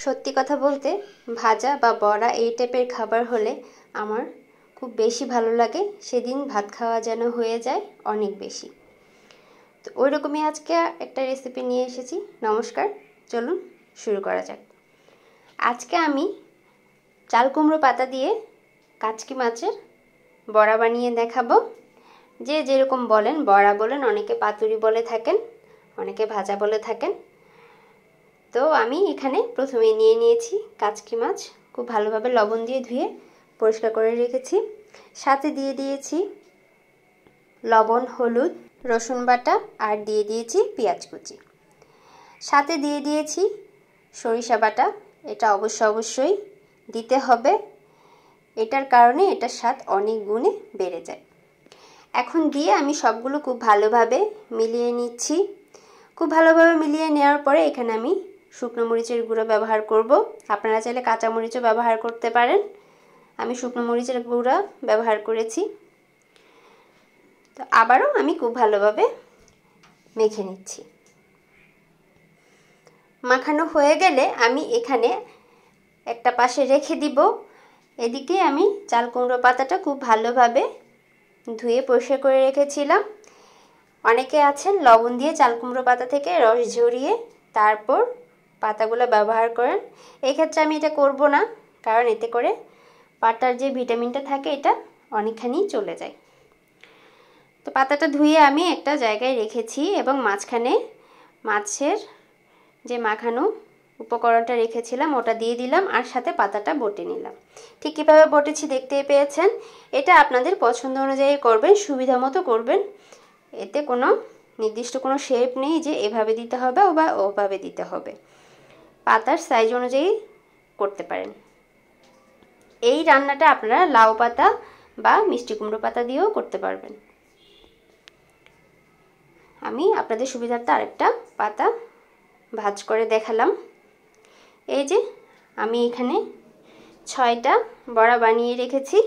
সত্যি কথা বলতে ভাজা বা বড়া এই টাইপের খাবার হলে আমার খুব বেশি ভালো লাগে। সেদিন ভাত খাওয়া যেন হয়ে যায় অনেক বেশি। তো ওই রকমই আজকে একটা রেসিপি নিয়ে এসেছি। নমস্কার, চলুন শুরু করা যাক। আজকে আমি চাল কুমড়ো পাতা দিয়ে কাচকি মাছের বড়া বানিয়ে দেখাবো। যে যেরকম বলেন, বড়া বলেন, অনেকে পাতুরি বলে থাকেন, অনেকে ভাজা বলে থাকেন। তো আমি এখানে প্রথমে নিয়ে নিয়েছি কাচকি মাছ, খুব ভালোভাবে লবণ দিয়ে ধুয়ে পরিষ্কার করে রেখেছি। সাথে দিয়ে দিয়েছি লবণ, হলুদ, রসুন বাটা আর দিয়ে দিয়েছি পেঁয়াজ কুচি। সাথে দিয়ে দিয়েছি সরিষা বাটা। এটা অবশ্যই দিতে হবে, এটার কারণে এটার স্বাদ অনেক গুণে বেড়ে যায়। এখন দিয়ে আমি সবগুলো খুব ভালোভাবে মিলিয়ে নিচ্ছি। খুব ভালোভাবে মিলিয়ে নেওয়ার পরে এখানে আমি শুকনো মরিচের গুঁড়ো ব্যবহার করব। আপনারা চাইলে কাঁচা মরিচও ব্যবহার করতে পারেন। আমি শুকনো মরিচের গুঁড়ো ব্যবহার করেছি। তো আবারও আমি খুব ভালোভাবে মেখে নিচ্ছি। মাখানো হয়ে গেলে আমি এখানে একটা পাশে রেখে দিব। এদিকে আমি চাল কুমড়ো পাতাটা খুব ভালোভাবে ধুয়ে পরিষ্কার করে রেখেছিলাম। অনেকে আছেন লবণ দিয়ে চাল কুমড়ো পাতা থেকে রস ঝরিয়ে তারপর পাতাগুলো ব্যবহার করেন। এই ক্ষেত্রে আমি এটা করব না, কারণ এতে করে পাতার যে ভিটামিনটা থাকে এটা অনেকখানি চলে যায়। তো পাতাটা ধুয়ে আমি একটা জায়গায় রেখেছি এবং মাঝখানে মাছের যে মাখানো উপকরণটা রেখেছিলাম ওটা দিয়ে দিলাম, আর সাথে পাতাটা বটে নিলাম। ঠিক কীভাবে বটেছি দেখতেই পেয়েছেন। এটা আপনাদের পছন্দ অনুযায়ী করবেন, সুবিধা মতো করবেন। এতে কোনো নির্দিষ্ট কোনো শেপ নেই যে এভাবে দিতে হবে বা ওভাবে দিতে হবে। পাতার সাইজ অনুযায়ী করতে পারেন। এই রান্নাটা আপনারা লাউ পাতা বা মিষ্টি কুমড়ো পাতা দিয়েও করতে পারবেন। আমি আপনাদের সুবিধার্থে আরেকটা পাতা ভাজ করে দেখালাম। এই যে আমি এখানে 6টা বড়া বানিয়ে রেখেছি।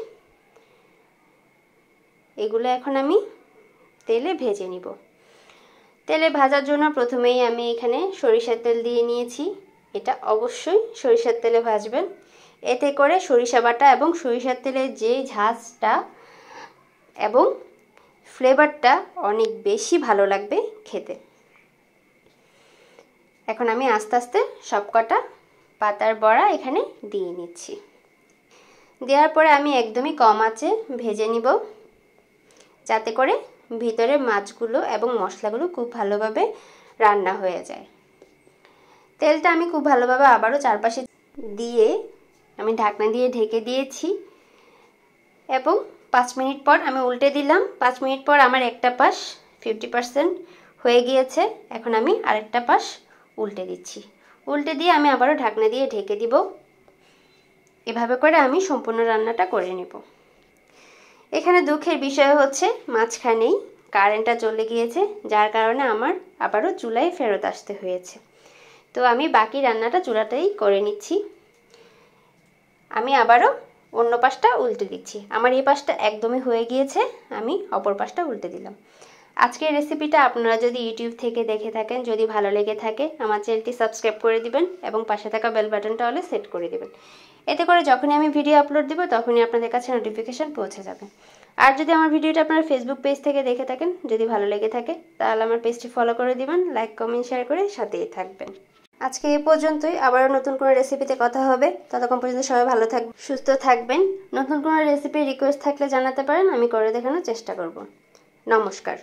এগুলো এখন আমি তেলে ভেজে নিব। তেলে ভাজার জন্য প্রথমেই আমি এখানে সরিষার তেল দিয়ে নিয়েছি। এটা অবশ্যই সরিষার তেলে ভাজবেন। এতে করে সরিষা বাটা এবং সরিষার তেলের যে ঝাঁজটা এবং ফ্লেভারটা অনেক বেশি ভালো লাগবে খেতে। এখন আমি আস্তে আস্তে সবকটা পাতার বড়া এখানে দিয়ে নিচ্ছি। দেওয়ার পরে আমি একদমই কম আঁচে ভেজে নিব, যাতে করে ভিতরে মাছগুলো এবং মশলাগুলো খুব ভালোভাবে রান্না হয়ে যায়। তেলটা আমি খুব ভালোভাবে আবারও চারপাশে দিয়ে আমি ঢাকনা দিয়ে ঢেকে দিয়েছি এবং 5 মিনিট পর আমি উল্টে দিলাম। 5 মিনিট পর আমার একটা পাশ 50% হয়ে গিয়েছে। এখন আমি আরেকটা পাশ উল্টে দিচ্ছি। উল্টে দিয়ে আমি আবারও ঢাকনা দিয়ে ঢেকে দিব। এভাবে করে আমি সম্পূর্ণ রান্নাটা করে নেব। এখানে দুঃখের বিষয় হচ্ছে মাঝখানেই কারেন্টটা চলে গিয়েছে, যার কারণে আমার আবারও চুলায় ফেরত আসতে হয়েছে। তো আমি বাকি রান্নাটা চুলাতেই করে নিচ্ছি। আমি আবারও অন্য পাশটা উল্টে দিচ্ছি। আমার এই পাশটা একদমই হয়ে গিয়েছে, আমি অপর পাশটা উল্টে দিলাম। আজকের রেসিপিটা আপনারা যদি ইউটিউব থেকে দেখে থাকেন, যদি ভালো লেগে থাকে আমার চ্যানেলটি সাবস্ক্রাইব করে দিবেন এবং পাশে থাকা বেল বাটনটা অলে সেট করে দিবেন। এতে করে যখনই আমি ভিডিও আপলোড দিব তখনই আপনাদের কাছে নোটিফিকেশন পৌঁছে যাবে। আর যদি আমার ভিডিওটা আপনারা ফেসবুক পেজ থেকে দেখে থাকেন, যদি ভালো লেগে থাকে তাহলে আমার পেজটি ফলো করে দিবেন, লাইক কমেন্ট শেয়ার করে সাথেই থাকবেন। আজকে এই পর্যন্তই। আবারও নতুন কোনো রেসিপিতে কথা হবে। ততক্ষণ পর্যন্ত সবাই ভালো থাকবেন, সুস্থ থাকবেন। নতুন কোনো রেসিপির রিকোয়েস্ট থাকলে জানাতে পারেন, আমি করে দেখানোর চেষ্টা করব। নমস্কার।